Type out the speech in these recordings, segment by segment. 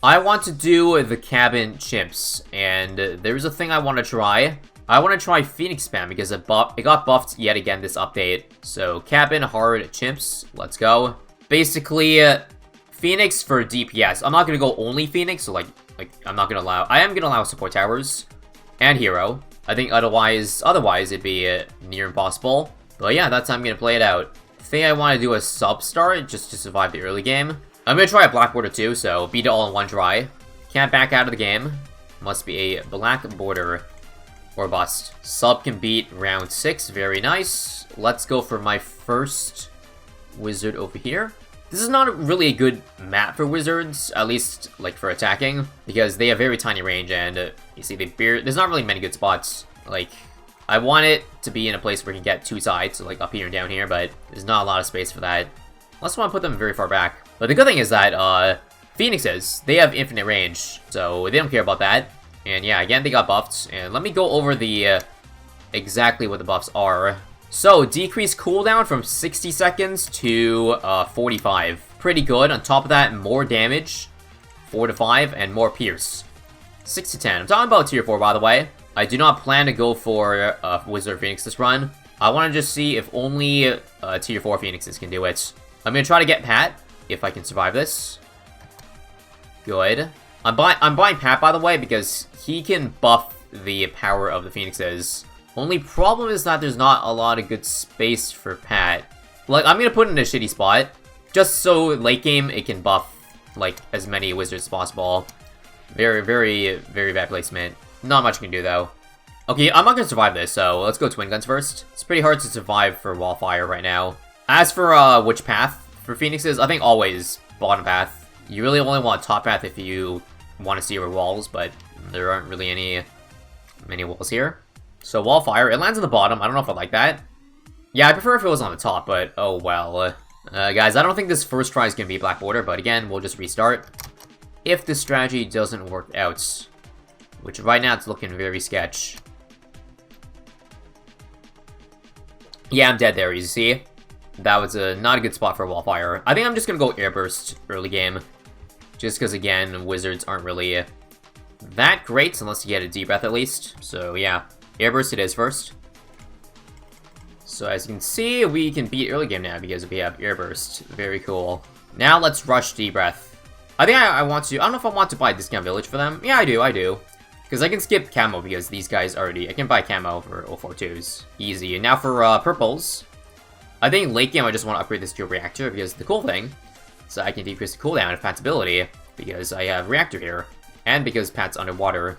I want to do the cabin chimps, and there's a thing I want to try. I want to try Phoenix spam because it got buffed yet again this update. So cabin hard chimps, let's go. Basically, Phoenix for DPS. I'm not gonna go only Phoenix, so like I'm not gonna allow. I am gonna allow support towers and hero. I think otherwise it'd be near impossible. But yeah, that's how I'm gonna play it out. I think I want to do a sub start just to survive the early game. I'm gonna try a black border too, so beat it all in one try. Can't back out of the game. Must be a black border or bust. Sub can beat round 6, very nice. Let's go for my first wizard over here. This is not really a good map for wizards, at least like for attacking, because they have very tiny range and you see there's not really many good spots. Like, I want it to be in a place where you can get two sides, so like up here and down here, but there's not a lot of space for that. Unless I want to put them very far back. But the good thing is that, Phoenixes, they have infinite range, so they don't care about that. And yeah, again, they got buffed. And let me go over the, exactly what the buffs are. So, decrease cooldown from 60 seconds to, 45. Pretty good. On top of that, more damage, 4 to 5, and more pierce, 6 to 10. I'm talking about tier 4, by the way. I do not plan to go for, Wizard Phoenix this run. I want to just see if only, tier 4 Phoenixes can do it. I'm gonna try to get Pat, if I can survive this. Good. I'm buying Pat, by the way, because he can buff the power of the Phoenixes. Only problem is that there's not a lot of good space for Pat. Like, I'm gonna put it in a shitty spot, just so late game it can buff, like, as many wizards as possible. Very, very, very bad placement. Not much you can do, though. Okay, I'm not gonna survive this, so let's go Twin Guns first. It's pretty hard to survive for Wallfire right now. As for, which path for Phoenixes, I think always bottom path. You really only want top path if you want to see your walls, but there aren't really many walls here. So Wallfire, it lands on the bottom. I don't know if I like that. Yeah, I prefer if it was on the top, but oh well. Guys, I don't think this first try is going to be Black Border, but again, we'll just restart. If this strategy doesn't work out, which right now it's looking very sketch. Yeah, I'm dead there, you see? That was not a good spot for a Wallfire. I think I'm just going to go Airburst early game. Just because, again, wizards aren't really that great, unless you get a deep breath at least. So, yeah. Airburst it is first. So, as you can see, we can beat early game now because we have Airburst. Very cool. Now, let's rush deep breath. I think I want to... I don't know if I want to buy Discount Village for them. Yeah, I do. Because I can skip Camo because these guys already... I can buy Camo for 042s. Easy. And now for purples... I think late game I just want to upgrade this to a reactor because the cool thing, so I can decrease the cooldown of Pat's ability because I have reactor here, and because Pat's underwater.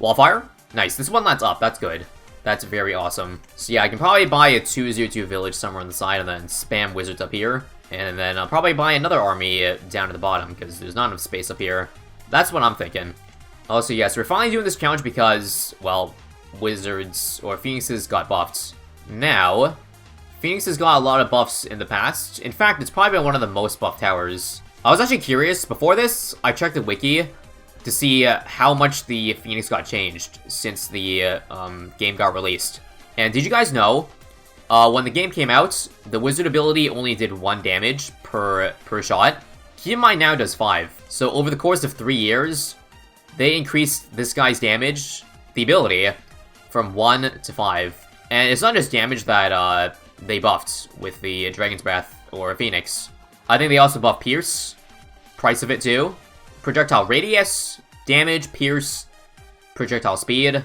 Wallfire? Nice. This one lands up. That's good. That's very awesome. So yeah, I can probably buy a 202 village somewhere on the side and then spam wizards up here. And then I'll probably buy another army down to the bottom because there's not enough space up here. That's what I'm thinking. Also, yes, we're finally doing this challenge because, well, wizards or Phoenixes got buffed. Now... Phoenix has got a lot of buffs in the past. In fact, it's probably been one of the most buffed towers. I was actually curious. Before this, I checked the wiki to see how much the Phoenix got changed since the game got released. And did you guys know, when the game came out, the wizard ability only did 1 damage per shot. Keep in mind now it does 5. So over the course of 3 years, they increased this guy's damage, the ability, from 1 to 5. And it's not just damage that they buffed with the Dragon's Breath or Phoenix. I think they also buffed Pierce. Price of it too. Projectile Radius, Damage, Pierce, Projectile Speed.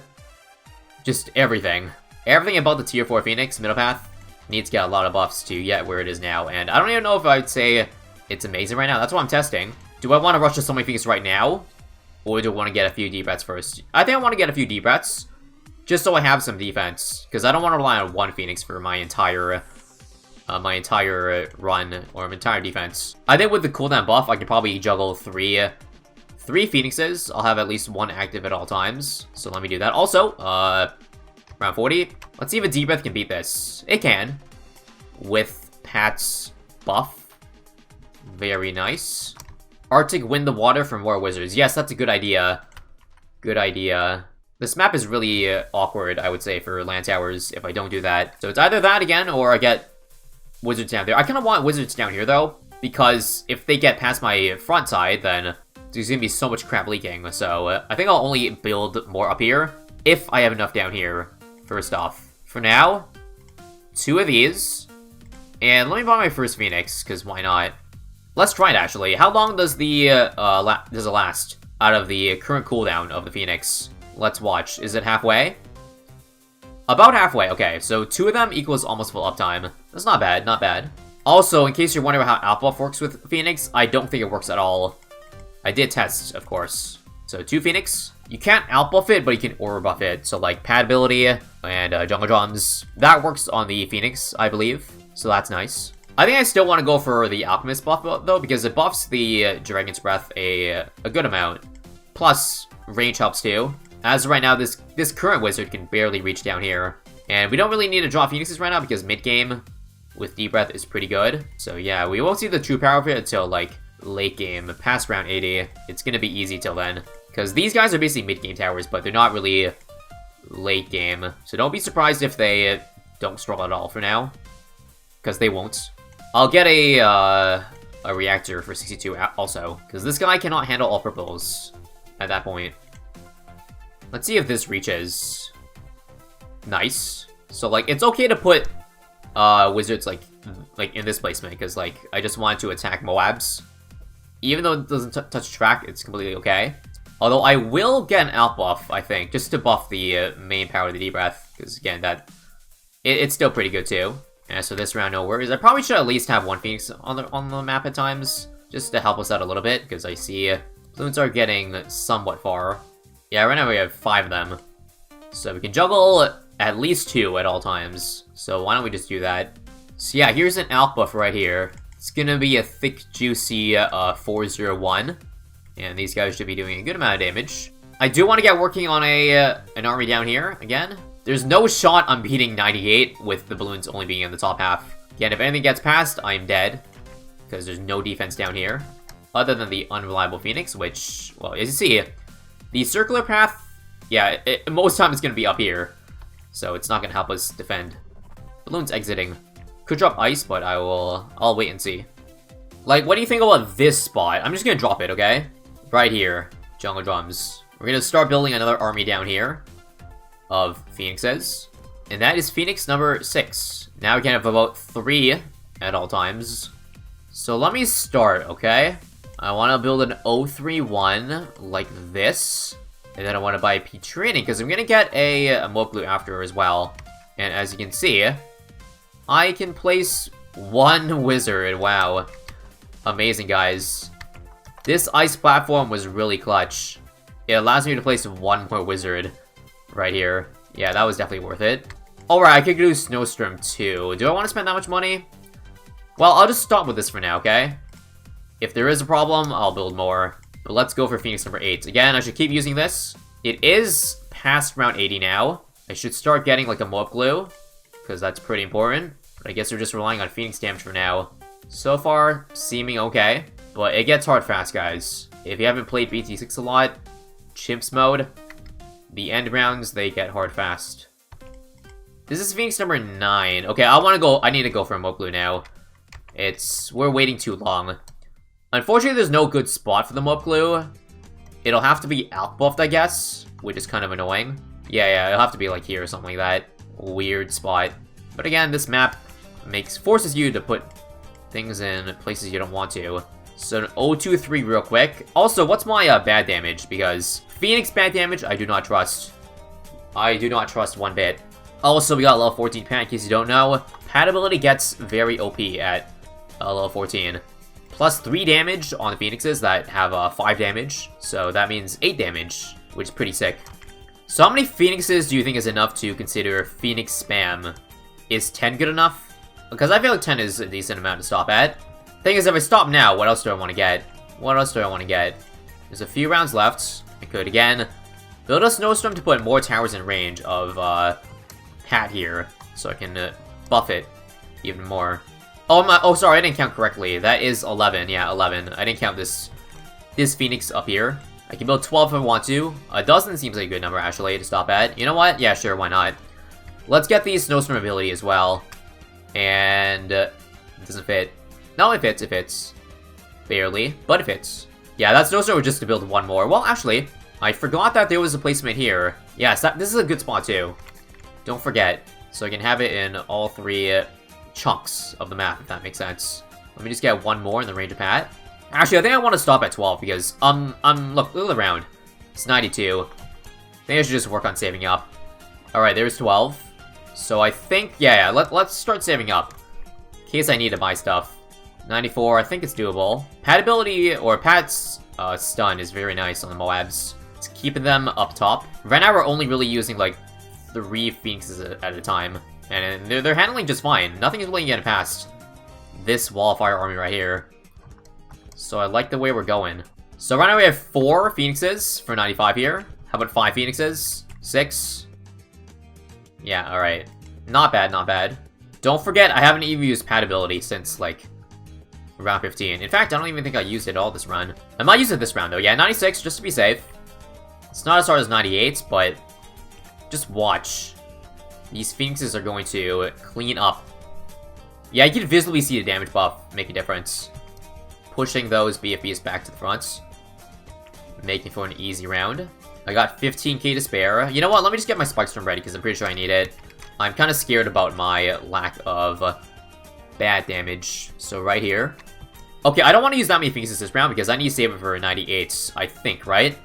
Just everything. Everything about the tier 4 Phoenix, middle path, needs to get a lot of buffs to get where it is now. And I don't even know if I'd say it's amazing right now. That's what I'm testing. Do I want to rush to Summon Phoenix right now? Or do I want to get a few deep breaths first? I think I want to get a few deep breaths. Just so I have some defense, because I don't want to rely on one Phoenix for my entire run, or my entire defense. I think with the cooldown buff, I could probably juggle three Phoenixes. I'll have at least one active at all times, so let me do that. Also, round 40. Let's see if a deep breath can beat this. It can, with Pat's buff. Very nice. Arctic Wind the Water for more wizards. Yes, that's a good idea. Good idea. This map is really awkward, I would say, for land towers if I don't do that. So it's either that again, or I get wizards down there. I kind of want wizards down here, though, because if they get past my front side, then There's gonna be so much crap leaking, so I think I'll only build more up here if I have enough down here, first off. For now, 2 of these, and let me buy my first Phoenix, because why not? Let's try it, actually. How long does the, does it last out of the current cooldown of the Phoenix? Let's watch. Is it halfway? About halfway, okay. So 2 of them equals almost full uptime. That's not bad, not bad. Also, in case you're wondering how outbuff works with Phoenix, I don't think it works at all. I did test, of course. So 2 Phoenix. You can't outbuff it, but you can aura buff it. So like pad ability and jungle drums. That works on the Phoenix, I believe. So that's nice. I think I still want to go for the Alchemist buff, though, because it buffs the Dragon's Breath a good amount. Plus, range helps too. As of right now, this current wizard can barely reach down here. And we don't really need to draw Phoenixes right now, because mid-game with Deep Breath is pretty good. So yeah, we won't see the true power of it until, like, late game. Past round 80, it's gonna be easy till then. Because these guys are basically mid-game towers, but they're not really late game. So don't be surprised if they don't struggle at all for now. Because they won't. I'll get a reactor for 62 also, because this guy cannot handle all purples at that point. Let's see if this reaches. Nice. So, like, it's okay to put wizards, like in this placement, because, like, I just wanted to attack Moabs. Even though it doesn't touch track, it's completely okay. Although I will get an out buff, I think, just to buff the main power of the Deep Breath, because, again, it's still pretty good, too. And so this round, no worries. I probably should at least have 1 Phoenix on the map at times, just to help us out a little bit, because I see Bloons are getting somewhat far. Yeah, right now we have 5 of them. So we can juggle at least 2 at all times. So why don't we just do that? So yeah, here's an Alp buff right here. It's gonna be a thick, juicy 401. And these guys should be doing a good amount of damage. I do want to get working on an army down here, again. There's no shot I'm beating 98 with the Bloons only being in the top half. Again, if anything gets past, I'm dead. Because there's no defense down here. Other than the unreliable Phoenix, which, well, as you see, the circular path, yeah, most time it's going to be up here. So it's not going to help us defend. Bloons exiting. Could drop ice, but I'll wait and see. Like, what do you think about this spot? I'm just going to drop it, okay? Right here. Jungle drums. We're going to start building another army down here of Phoenixes. And that is Phoenix number 6. Now we can have about 3 at all times. So let me start, okay? I want to build an 031 like this. And then I want to buy P training because I'm going to get a Mob Glue after as well. And as you can see, I can place 1 wizard. Wow. Amazing, guys. This ice platform was really clutch. It allows me to place 1 more wizard right here. Yeah, that was definitely worth it. Alright, I could do Snowstorm too. Do I want to spend that much money? Well, I'll just stop with this for now, okay? If there is a problem, I'll build more. But let's go for Phoenix number 8. Again, I should keep using this. It is past round 80 now. I should start getting like a Moab Glue, because that's pretty important. But I guess we're just relying on Phoenix damage for now. So far, seeming okay. But it gets hard fast, guys. If you haven't played BT6 a lot, Chimps mode, the end rounds, they get hard fast. This is Phoenix number 9. Okay, I need to go for a Moab Glue now. We're waiting too long. Unfortunately, there's no good spot for the Moab Glue. It'll have to be out buffed, I guess, which is kind of annoying. Yeah, it'll have to be like here or something like that. Weird spot. But again, this map forces you to put things in places you don't want to. So an 023 real quick. Also, what's my bad damage? Because Phoenix bad damage, I do not trust. I do not trust one bit. Also, we got level 14 pad, in case you don't know. Pad ability gets very OP at level 14. Plus 3 damage on the Phoenixes that have 5 damage. So that means 8 damage, which is pretty sick. So how many Phoenixes do you think is enough to consider Phoenix spam? Is 10 good enough? Because I feel like 10 is a decent amount to stop at. Thing is, if I stop now, what else do I want to get? What else do I want to get? There's a few rounds left. I could, again, build a Snowstorm to put more towers in range of Pat here. So I can buff it even more. Oh, sorry, I didn't count correctly. That is 11. Yeah, 11. I didn't count this Phoenix up here. I can build 12 if I want to. A dozen seems like a good number, actually, to stop at. You know what? Yeah, sure, why not? Let's get the Snowstorm ability as well. And it doesn't fit. No, it fits. Barely, but it fits. Yeah, that snowstorm was just to build one more. Well, actually, I forgot that there was a placement here. Yes, this is a good spot too. Don't forget. So I can have it in all 3 chunks of the map, if that makes sense. Let me just get one more in the range of Pat. Actually, I think I want to stop at 12 because, look around. It's 92. I think I should just work on saving up. Alright, there's 12. So I think, yeah, let's start saving up. In case I need to buy stuff. 94, I think it's doable. Pat ability, or Pat's stun is very nice on the Moabs. It's keeping them up top. Right now we're only really using, like, 3 Phoenixes at a time. And they're handling just fine. Nothing is really getting past this wall of fire army right here. So I like the way we're going. So right now we have 4 Phoenixes for 95 here. How about 5 Phoenixes? 6? Yeah, alright. Not bad, not bad. Don't forget, I haven't even used Pat ability since, like, round 15. In fact, I don't even think I used it all this run. I might use it this round, though. Yeah, 96, just to be safe. It's not as hard as 98, but just watch. These Phoenixes are going to clean up. Yeah, you can visibly see the damage buff make a difference. Pushing those BFBs back to the front. Making for an easy round. I got 15k to spare. You know what? Let me just get my Spike Storm ready, because I'm pretty sure I need it. I'm kind of scared about my lack of bad damage. So right here. Okay, I don't want to use that many Phoenixes this round, because I need to save it for 98, I think, right?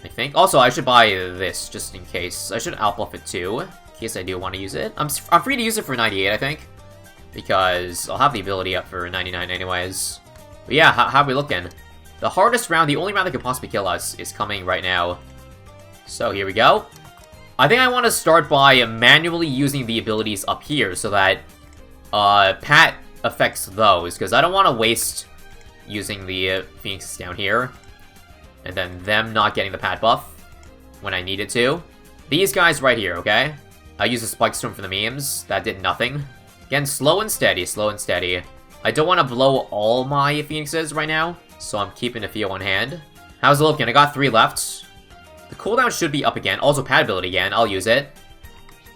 I think. Also, I should buy this, just in case. I should outbuff it too, in case I do want to use it. I'm free to use it for 98, I think. Because I'll have the ability up for 99 anyways. But yeah, how are we looking? The hardest round, the only round that could possibly kill us, is coming right now. So here we go. I think I want to start by manually using the abilities up here so that Pat affects those, because I don't want to waste using the Phoenixes down here and then them not getting the Pat buff when I need it to. These guys right here, okay? I use a Spike Storm for the memes. That did nothing. Again, slow and steady, slow and steady. I don't want to blow all my Phoenixes right now, so I'm keeping a few on hand. How's it looking? I got 3 left. The cooldown should be up again. Also, Pat ability again. I'll use it.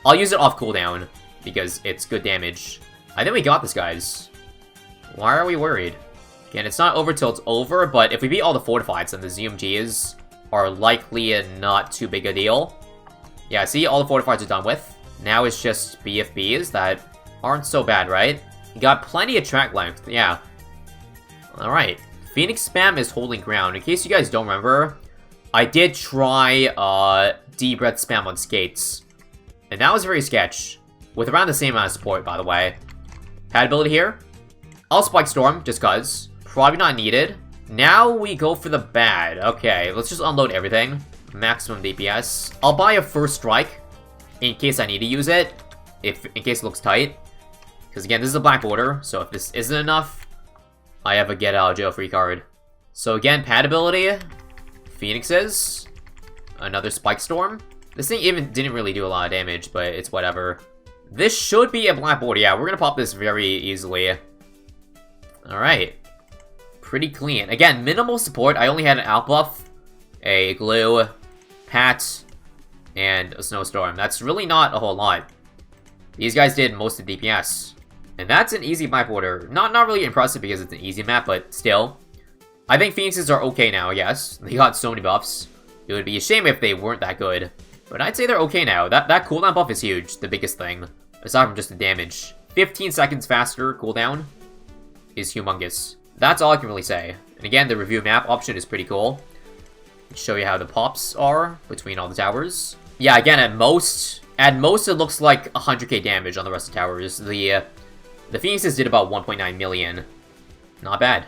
I'll use it off cooldown, because it's good damage. I think we got this, guys. Why are we worried? Again, it's not over till it's over, but if we beat all the fortifieds, then the ZMGs are likely not too big a deal. Yeah, see, all the fortifieds are done with. Now it's just BFBs that aren't so bad, right? You got plenty of track length, yeah. Alright. Phoenix spam is holding ground. In case you guys don't remember, I did try D-Breath spam on skates. And that was very sketch. With around the same amount of support, by the way. Pat ability here. I'll Spike Storm, just cuz. Probably not needed. Now we go for the bad. Okay, let's just unload everything. Maximum DPS. I'll buy a First Strike in case I need to use it. In case it looks tight. Because again, this is a black border, so if this isn't enough, I have a get out of jail free card. So again, Pat ability. Phoenixes. Another Spike Storm. This thing even didn't really do a lot of damage, but it's whatever. This should be a black border. Yeah, we're gonna pop this very easily. Alright. Pretty clean. Again, minimal support. I only had an outbuff, a glue, Pat, and a snowstorm. That's really not a whole lot. These guys did most of the DPS. And that's an easy map order. Not really impressive because it's an easy map, but still. I think Phoenixes are okay now, yes. They got so many buffs. It would be a shame if they weren't that good. But I'd say they're okay now. That cooldown buff is huge, the biggest thing. Aside from just the damage. 15 seconds faster cooldown is humongous. That's all I can really say. And again, the review map option is pretty cool. Show you how the pops are between all the towers. Yeah, again, at most it looks like 100k damage on the rest of the towers. The Phoenixes did about 1.9 million. Not bad.